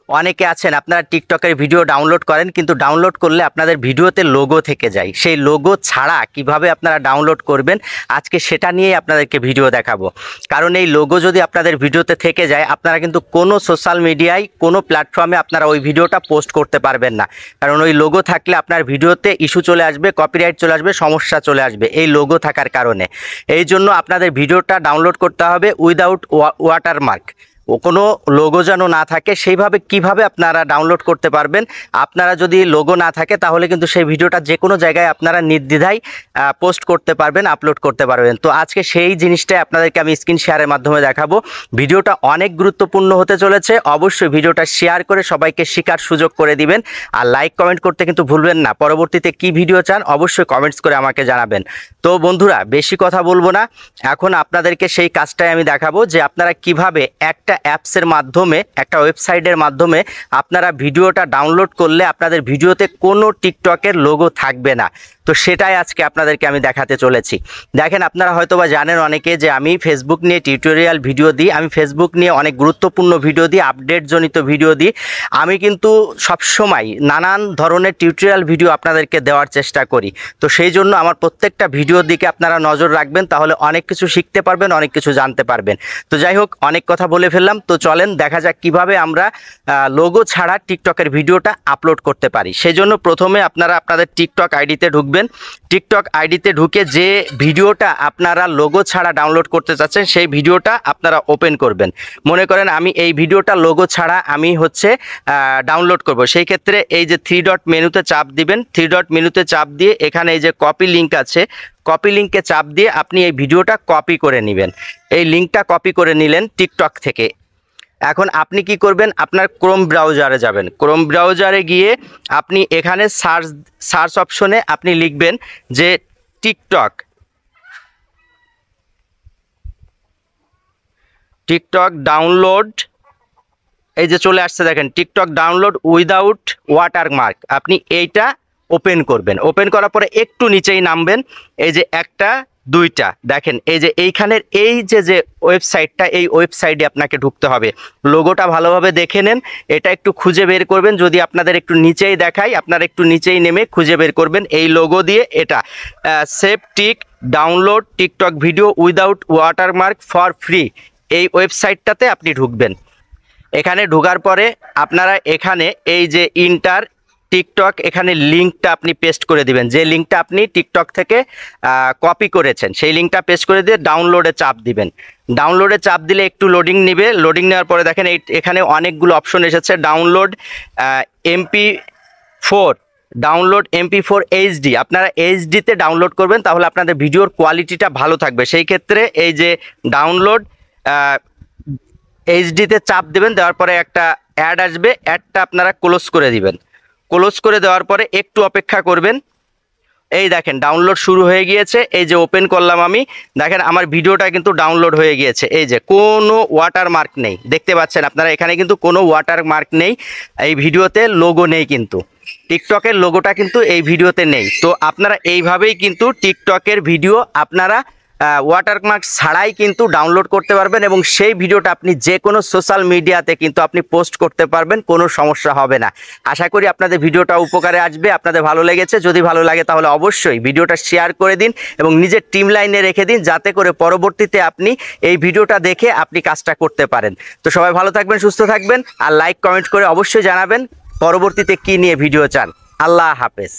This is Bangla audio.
অনেকে আছেন আপনারা টিকটকের ভিডিও ডাউনলোড করেন, কিন্তু ডাউনলোড করলে আপনাদের ভিডিওতে লোগো থেকে যায়। সেই লোগো ছাড়া কিভাবে আপনারা ডাউনলোড করবেন আজকে সেটা নিয়েই আপনাদেরকে ভিডিও দেখাবো। কারণ এই লোগো যদি আপনাদের ভিডিওতে থেকে যায়, আপনারা কিন্তু কোনো সোশ্যাল মিডিয়ায় কোনো প্ল্যাটফর্মে আপনারা ওই ভিডিওটা পোস্ট করতে পারবেন না। কারণ ওই লোগো থাকলে আপনার ভিডিওতে ইস্যু চলে আসবে, কপিরাইট চলে আসবে, সমস্যা চলে আসবে এই লোগো থাকার কারণে। এই জন্য আপনাদের ভিডিওটা ডাউনলোড করতে হবে উইদাউট ওয়াটারমার্ক, কোনো লোগো যেন না থাকে। সেইভাবে কিভাবে আপনারা ডাউনলোড করতে পারবেন? আপনারা যদি লোগো না থাকে তাহলে কিন্তু সেই ভিডিওটা যে কোনো জায়গায় আপনারা নির্দ্বিধায় পোস্ট করতে পারবেন, আপলোড করতে পারবেন। তো আজকে সেই জিনিসটাই আপনাদেরকে আমি স্ক্রিন শেয়ারের মাধ্যমে দেখাবো। ভিডিওটা অনেক গুরুত্বপূর্ণ হতে চলেছে, অবশ্যই ভিডিওটা শেয়ার করে সবাইকে শেখার সুযোগ করে দিবেন। আর লাইক কমেন্ট করতে কিন্তু ভুলবেন না। পরবর্তীতে কি ভিডিও চান অবশ্যই কমেন্টস করে আমাকে জানাবেন। তো বন্ধুরা, বেশি কথা বলবো না, এখন আপনাদেরকে সেই কাজটাই আমি দেখাবো যে আপনারা কিভাবে একটা অ্যাপসের মাধ্যমে, একটা ওয়েবসাইটের মাধ্যমে আপনারা ভিডিওটা ডাউনলোড করলে আপনাদের ভিডিওতে কোনো টিকটকের লোগো থাকবে না। তো সেটাই আজকে আপনাদেরকে আমি দেখাতে চলেছি। দেখেন, আপনারা হয়তোবা জানেন অনেকে যে আমি ফেসবুক নিয়ে টিউটোরিয়াল ভিডিও দিই, আমি ফেসবুক নিয়ে অনেক গুরুত্বপূর্ণ ভিডিও দিই, আপডেটজনিত ভিডিও দিই। আমি কিন্তু সবসময় নানান ধরনের টিউটোরিয়াল ভিডিও আপনাদেরকে দেওয়ার চেষ্টা করি। তো সেই জন্য আমার প্রত্যেকটা ভিডিওর দিকে আপনারা নজর রাখবেন, তাহলে অনেক কিছু শিখতে পারবেন, অনেক কিছু জানতে পারবেন। তো যাই হোক, অনেক কথা বলে ফেললাম। তো চলেন দেখা যাক কিভাবে আমরা লোগো ছাড়া টিকটকের ভিডিওটা আপলোড করতে পারি। সেই জন্য প্রথমে আপনারা আপনাদের টিকটক আইডিতে ঢুকবেন। টিকটক আইডিতে ঢুকে যে ভিডিওটা আপনারা লোগো ছাড়া ডাউনলোড করতে চাচ্ছেন সেই ভিডিওটা আপনারা ওপেন করবেন। মনে করেন আমি এই ভিডিওটা লোগো ছাড়া আমি ডাউনলোড করব। সেই ক্ষেত্রে এই যে 3 ডট মেনুতে চাপ দিবেন। 3 ডট মেনুতে চাপ দিয়ে এখানে এই যে কপি লিঙ্ক আছে, কপি লিঙ্কে চাপ দিয়ে আপনি এই ভিডিওটা কপি করে নেবেন। এই লিঙ্কটা কপি করে নিলেন টিকটক থেকে। এখন আপনি কি করবেন? আপনার ক্রোম ব্রাউজারে যাবেন। ক্রোম ব্রাউজারে গিয়ে আপনি এখানে সার্চ অপশনে আপনি লিখবেন যে টিকটক ডাউনলোড, এই যে চলে আসছে দেখেন, টিকটক ডাউনলোড উইদাউট ওয়াটারমার্ক। আপনি এইটা ওপেন করবেন। ওপেন করার পরে একটু নিচেই নামবেন, এই যে একটা দুইটা দেখেন, এই যে এইখানের এই যে ওয়েবসাইটটা, এই ওয়েবসাইটে আপনাকে ঢুকতে হবে। লোগোটা ভালোভাবে দেখে নেন, এটা একটু খুঁজে বের করবেন। যদি আপনাদের একটু নিচেই দেখাই, আপনারা একটু নিচেই নেমে খুঁজে বের করবেন এই লোগো দিয়ে। এটা save tick download TikTok video without watermark for free, এই ওয়েবসাইটটাতে আপনি ঢুকবেন। এখানে ঢোকার পরে আপনারা এখানে এই যে ইন্টার টিকটক, এখানে লিঙ্কটা আপনি পেস্ট করে দিবেন। যে লিঙ্কটা আপনি টিকটক থেকে কপি করেছেন সেই লিঙ্কটা পেস্ট করে দিয়ে ডাউনলোডে চাপ দিবেন। ডাউনলোডে চাপ দিলে একটু লোডিং নেবে। লোডিং নেওয়ার পরে দেখেন এখানে অনেকগুলো অপশন এসেছে। MP4, ডাউনলোড MP4 HD, আপনারা এইচডিতে ডাউনলোড করবেন, তাহলে আপনাদের ভিডিওর কোয়ালিটিটা ভালো থাকবে। সেই ক্ষেত্রে এই যে ডাউনলোড এইচডিতে চাপ দেবেন। দেওয়ার পরে একটা অ্যাড আসবে, অ্যাডটা আপনারা ক্লোজ করে দিবেন। ক্লোজ করে দেওয়ার পরে একটু অপেক্ষা করবেন। এই দেখেন ডাউনলোড শুরু হয়ে গিয়েছে। এই যে ওপেন করলাম আমি, দেখেন আমার ভিডিওটা কিন্তু ডাউনলোড হয়ে গিয়েছে। এই যে কোনো ওয়াটারমার্ক নেই, দেখতে পাচ্ছেন আপনারা, এখানে কিন্তু কোনো ওয়াটারমার্ক নেই। এই ভিডিওতে লোগো নেই, কিন্তু টিকটকের লোগোটা কিন্তু এই ভিডিওতে নেই। তো আপনারা এইভাবেই কিন্তু টিকটকের ভিডিও আপনারা ওয়াটারমার্ক ছাড়াই কিন্তু ডাউনলোড করতে পারবেন, এবং সেই ভিডিওটা আপনি যে কোনো সোশ্যাল মিডিয়াতে কিন্তু আপনি পোস্ট করতে পারবেন, কোনো সমস্যা হবে না। আশা করি আপনাদের ভিডিওটা উপকারে আসবে, আপনাদের ভালো লেগেছে। যদি ভালো লাগে তাহলে অবশ্যই ভিডিওটা শেয়ার করে দিন এবং নিজের টিম লাইনে রেখে দিন, যাতে করে পরবর্তীতে আপনি এই ভিডিওটা দেখে আপনি কাজটা করতে পারেন। তো সবাই ভালো থাকবেন, সুস্থ থাকবেন, আর লাইক কমেন্ট করে অবশ্যই জানাবেন পরবর্তীতে কী নিয়ে ভিডিও চান। আল্লাহ হাফেজ।